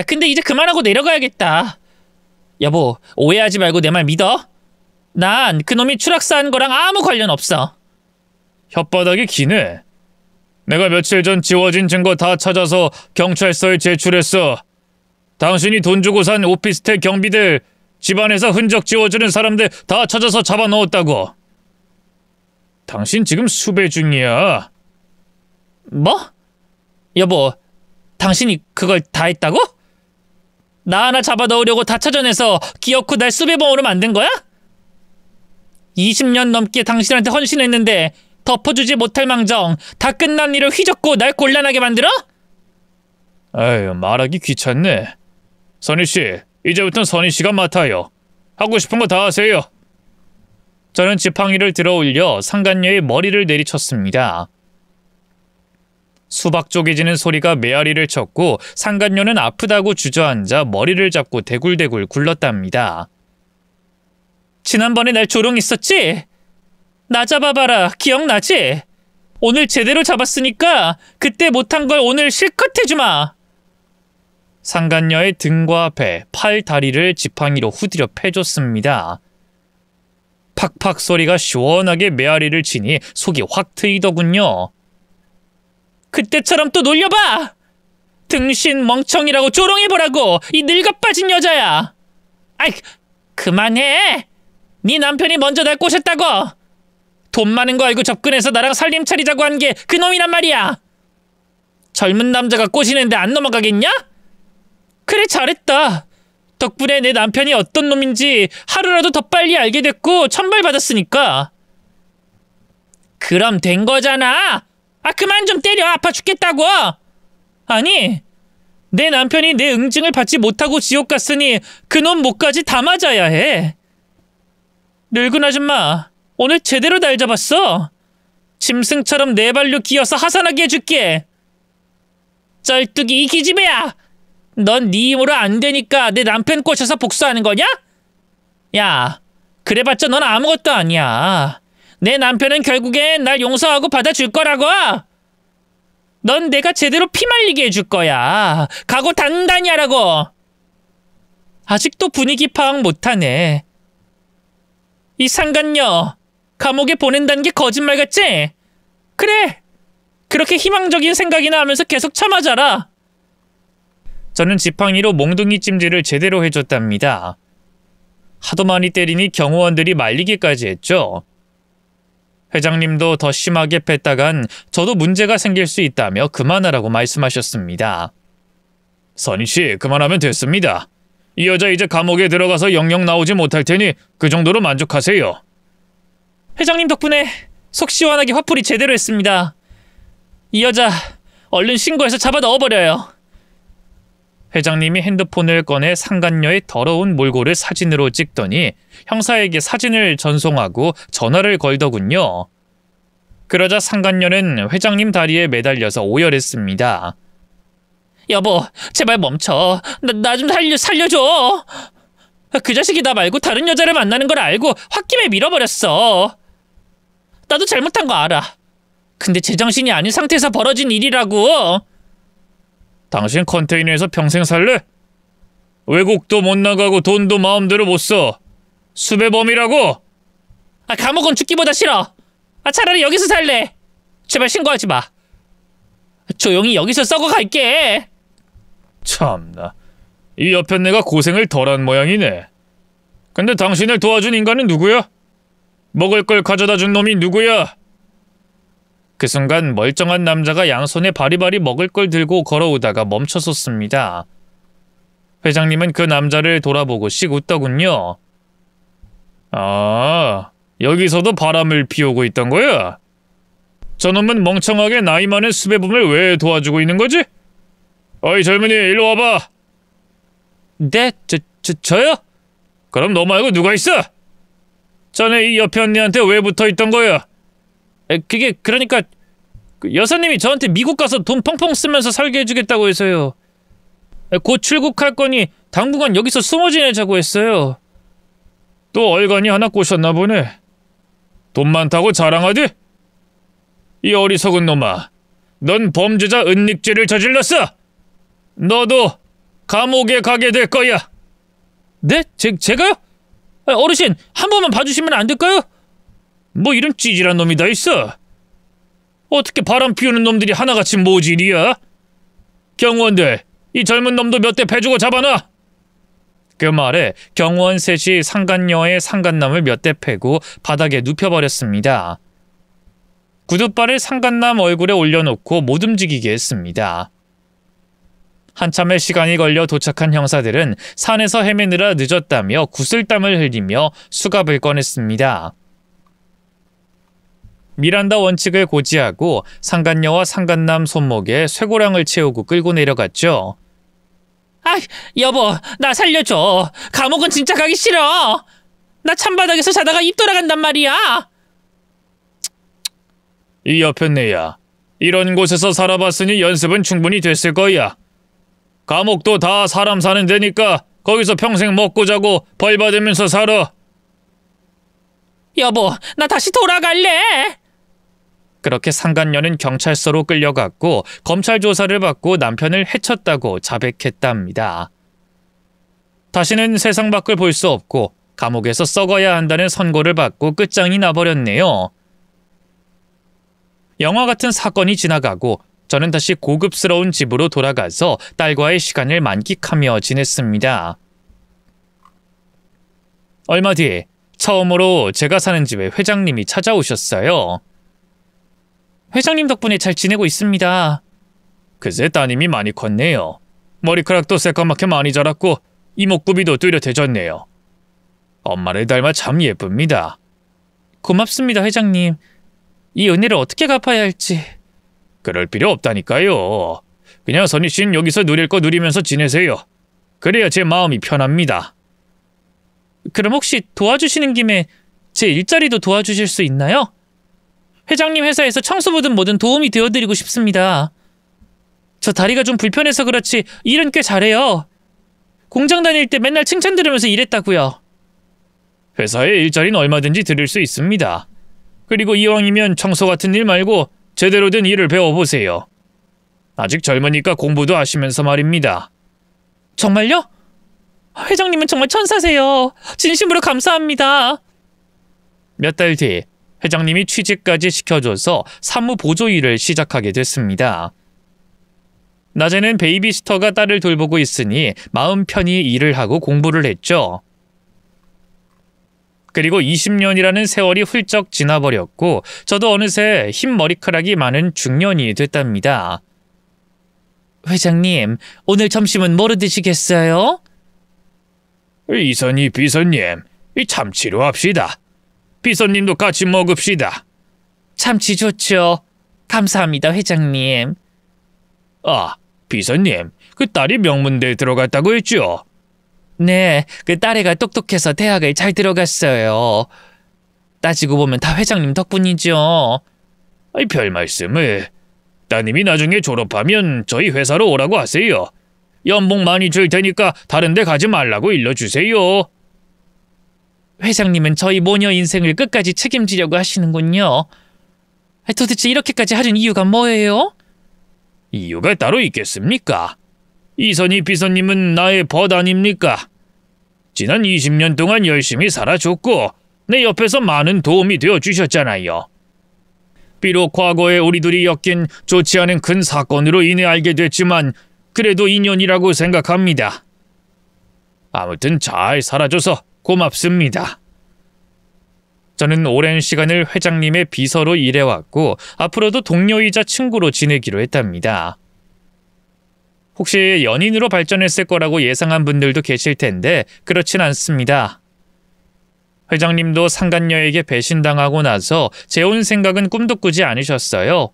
근데 이제 그만하고 내려가야겠다. 여보, 오해하지 말고 내 말 믿어. 난 그놈이 추락사한 거랑 아무 관련 없어. 혓바닥이 기네. 내가 며칠 전 지워진 증거 다 찾아서 경찰서에 제출했어. 당신이 돈 주고 산 오피스텔 경비들, 집안에서 흔적 지워주는 사람들 다 찾아서 잡아넣었다고. 당신 지금 수배 중이야. 뭐? 여보, 당신이 그걸 다 했다고? 나 하나 잡아넣으려고 다 찾아내서 기어코 날 수배범으로 만든 거야? 20년 넘게 당신한테 헌신했는데 덮어주지 못할 망정 다 끝난 일을 휘젓고 날 곤란하게 만들어? 아유, 말하기 귀찮네. 선희씨, 이제부턴 선희씨가 맡아요. 하고 싶은 거 다 하세요. 저는 지팡이를 들어 올려 상간녀의 머리를 내리쳤습니다. 수박 쪼개지는 소리가 메아리를 쳤고 상간녀는 아프다고 주저앉아 머리를 잡고 대굴대굴 굴렀답니다. 지난번에 날 조롱했었지? 나 잡아봐라, 기억나지? 오늘 제대로 잡았으니까 그때 못한 걸 오늘 실컷 해주마. 상간녀의 등과 배, 팔, 다리를 지팡이로 후드려 패줬습니다. 팍팍 소리가 시원하게 메아리를 치니 속이 확 트이더군요. 그때처럼 또 놀려봐! 등신 멍청이라고 조롱해보라고, 이 늙어빠진 여자야! 아이, 그만해! 네 남편이 먼저 날 꼬셨다고! 돈 많은 거 알고 접근해서 나랑 살림 차리자고 한 게 그놈이란 말이야! 젊은 남자가 꼬시는데 안 넘어가겠냐? 그래, 잘했다. 덕분에 내 남편이 어떤 놈인지 하루라도 더 빨리 알게 됐고 천벌받았으니까. 그럼 된 거잖아. 아, 그만 좀 때려. 아파 죽겠다고. 아니, 내 남편이 내 응징을 받지 못하고 지옥 갔으니 그놈 목까지 다 맞아야 해. 늙은 아줌마, 오늘 제대로 날 잡았어. 짐승처럼 네 발로 기어서 하산하게 해줄게. 쩔뚝이 이 기집애야. 넌 네 힘으로 안 되니까 내 남편 꼬셔서 복수하는 거냐? 야, 그래봤자 넌 아무것도 아니야. 내 남편은 결국엔 날 용서하고 받아줄 거라고. 넌 내가 제대로 피 말리게 해줄 거야. 각오 단단히 하라고. 아직도 분위기 파악 못하네. 이 상간녀, 감옥에 보낸다는 게 거짓말 같지? 그래, 그렇게 희망적인 생각이나 하면서 계속 참아자라. 저는 지팡이로 몽둥이 찜질을 제대로 해줬답니다. 하도 많이 때리니 경호원들이 말리기까지 했죠. 회장님도 더 심하게 뺐다간 저도 문제가 생길 수 있다며 그만하라고 말씀하셨습니다. 선희씨, 그만하면 됐습니다. 이 여자 이제 감옥에 들어가서 영영 나오지 못할 테니 그 정도로 만족하세요. 회장님 덕분에 속 시원하게 화풀이 제대로 했습니다. 이 여자 얼른 신고해서 잡아 넣어버려요. 회장님이 핸드폰을 꺼내 상간녀의 더러운 몰골을 사진으로 찍더니 형사에게 사진을 전송하고 전화를 걸더군요. 그러자 상간녀는 회장님 다리에 매달려서 오열했습니다. 여보, 제발 멈춰. 나 좀 살려줘. 그 자식이 나 말고 다른 여자를 만나는 걸 알고 홧김에 밀어버렸어. 나도 잘못한 거 알아. 근데 제정신이 아닌 상태에서 벌어진 일이라고. 당신 컨테이너에서 평생 살래? 외국도 못 나가고 돈도 마음대로 못 써. 수배범이라고? 아, 감옥은 죽기보다 싫어. 아, 차라리 여기서 살래. 제발 신고하지 마. 조용히 여기서 썩어 갈게. 참나, 이 옆에 내가 고생을 덜한 모양이네. 근데 당신을 도와준 인간은 누구야? 먹을 걸 가져다 준 놈이 누구야? 그 순간 멀쩡한 남자가 양손에 바리바리 먹을 걸 들고 걸어오다가 멈춰섰습니다. 회장님은 그 남자를 돌아보고 씩 웃더군요. 아, 여기서도 바람을 피우고 있던 거야? 저놈은 멍청하게 나이 많은 수배범을 왜 도와주고 있는 거지? 어이 젊은이, 일로 와봐. 네? 저요? 그럼 너 말고 누가 있어? 전에 이 옆에 언니한테 왜 붙어있던 거야? 그게 그러니까 그 여사님이 저한테 미국 가서 돈 펑펑 쓰면서 살게 해주겠다고 해서요. 곧 출국할 거니 당분간 여기서 숨어 지내자고 했어요. 또 얼간이 하나 꼬셨나 보네. 돈 많다고 자랑하디? 이 어리석은 놈아, 넌 범죄자 은닉죄를 저질렀어. 너도 감옥에 가게 될 거야. 네? 제가요? 어르신, 한 번만 봐주시면 안 될까요? 뭐 이런 찌질한 놈이 다 있어. 어떻게 바람 피우는 놈들이 하나같이 모질이야? 경호원들, 이 젊은 놈도 몇 대 패주고 잡아놔. 그 말에 경호원 셋이 상간녀의 상간남을 몇 대 패고 바닥에 눕혀버렸습니다. 구둣발을 상간남 얼굴에 올려놓고 못 움직이게 했습니다. 한참의 시간이 걸려 도착한 형사들은 산에서 헤매느라 늦었다며 구슬땀을 흘리며 수갑을 꺼냈습니다. 미란다 원칙을 고지하고 상간녀와 상간남 손목에 쇠고랑을 채우고 끌고 내려갔죠. 아, 여보, 나 살려줘. 감옥은 진짜 가기 싫어. 나 찬바닥에서 자다가 입 돌아간단 말이야. 이 옆에 내야, 이런 곳에서 살아봤으니 연습은 충분히 됐을 거야. 감옥도 다 사람 사는 데니까 거기서 평생 먹고 자고 벌 받으면서 살아. 여보, 나 다시 돌아갈래. 그렇게 상간녀는 경찰서로 끌려갔고 검찰 조사를 받고 남편을 해쳤다고 자백했답니다. 다시는 세상 밖을 볼 수 없고 감옥에서 썩어야 한다는 선고를 받고 끝장이 나버렸네요. 영화 같은 사건이 지나가고 저는 다시 고급스러운 집으로 돌아가서 딸과의 시간을 만끽하며 지냈습니다. 얼마 뒤에 처음으로 제가 사는 집에 회장님이 찾아오셨어요. 회장님 덕분에 잘 지내고 있습니다. 그새 따님이 많이 컸네요. 머리카락도 새까맣게 많이 자랐고 이목구비도 뚜렷해졌네요. 엄마를 닮아 참 예쁩니다. 고맙습니다, 회장님. 이 은혜를 어떻게 갚아야 할지. 그럴 필요 없다니까요. 그냥 선희 씨는 여기서 누릴 거 누리면서 지내세요. 그래야 제 마음이 편합니다. 그럼 혹시 도와주시는 김에 제 일자리도 도와주실 수 있나요? 회장님 회사에서 청소부든 뭐든 도움이 되어드리고 싶습니다. 저 다리가 좀 불편해서 그렇지 일은 꽤 잘해요. 공장 다닐 때 맨날 칭찬 들으면서 일했다고요. 회사에 일자리는 얼마든지 드릴 수 있습니다. 그리고 이왕이면 청소 같은 일 말고 제대로 된 일을 배워보세요. 아직 젊으니까 공부도 하시면서 말입니다. 정말요? 회장님은 정말 천사세요. 진심으로 감사합니다. 몇 달 뒤 회장님이 취직까지 시켜줘서 사무 보조 일을 시작하게 됐습니다. 낮에는 베이비시터가 딸을 돌보고 있으니 마음 편히 일을 하고 공부를 했죠. 그리고 20년이라는 세월이 훌쩍 지나버렸고 저도 어느새 흰 머리카락이 많은 중년이 됐답니다. 회장님, 오늘 점심은 뭐로 드시겠어요? 이선희 비서님, 참치로 합시다. 비서님도 같이 먹읍시다. 참치 좋죠. 감사합니다, 회장님. 아, 비서님, 그 딸이 명문대에 들어갔다고 했죠? 네, 그 딸애가 똑똑해서 대학을 잘 들어갔어요. 따지고 보면 다 회장님 덕분이죠. 별 말씀을. 따님이 나중에 졸업하면 저희 회사로 오라고 하세요. 연봉 많이 줄 테니까 다른 데 가지 말라고 일러주세요. 회장님은 저희 모녀 인생을 끝까지 책임지려고 하시는군요. 도대체 이렇게까지 하는 이유가 뭐예요? 이유가 따로 있겠습니까? 이선희 비서님은 나의 벗 아닙니까? 지난 20년 동안 열심히 살아줬고 내 옆에서 많은 도움이 되어주셨잖아요. 비록 과거에 우리 둘이 엮인 좋지 않은 큰 사건으로 인해 알게 됐지만 그래도 인연이라고 생각합니다. 아무튼 잘 살아줘서 고맙습니다. 저는 오랜 시간을 회장님의 비서로 일해왔고 앞으로도 동료이자 친구로 지내기로 했답니다. 혹시 연인으로 발전했을 거라고 예상한 분들도 계실 텐데 그렇진 않습니다. 회장님도 상간녀에게 배신당하고 나서 재혼 생각은 꿈도 꾸지 않으셨어요.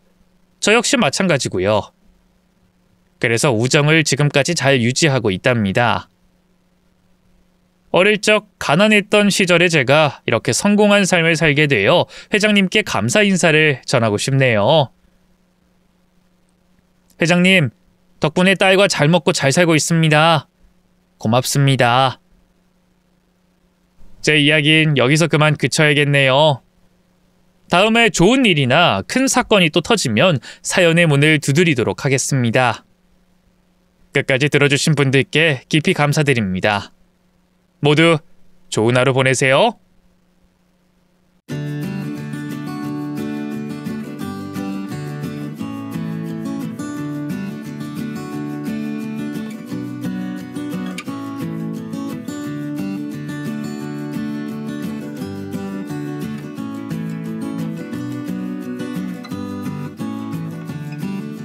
저 역시 마찬가지고요. 그래서 우정을 지금까지 잘 유지하고 있답니다. 어릴 적 가난했던 시절에 제가 이렇게 성공한 삶을 살게 되어 회장님께 감사 인사를 전하고 싶네요. 회장님, 덕분에 딸과 잘 먹고 잘 살고 있습니다. 고맙습니다. 제 이야기는 여기서 그만 그쳐야겠네요. 다음에 좋은 일이나 큰 사건이 또 터지면 사연의 문을 두드리도록 하겠습니다. 끝까지 들어주신 분들께 깊이 감사드립니다. 모두 좋은 하루 보내세요.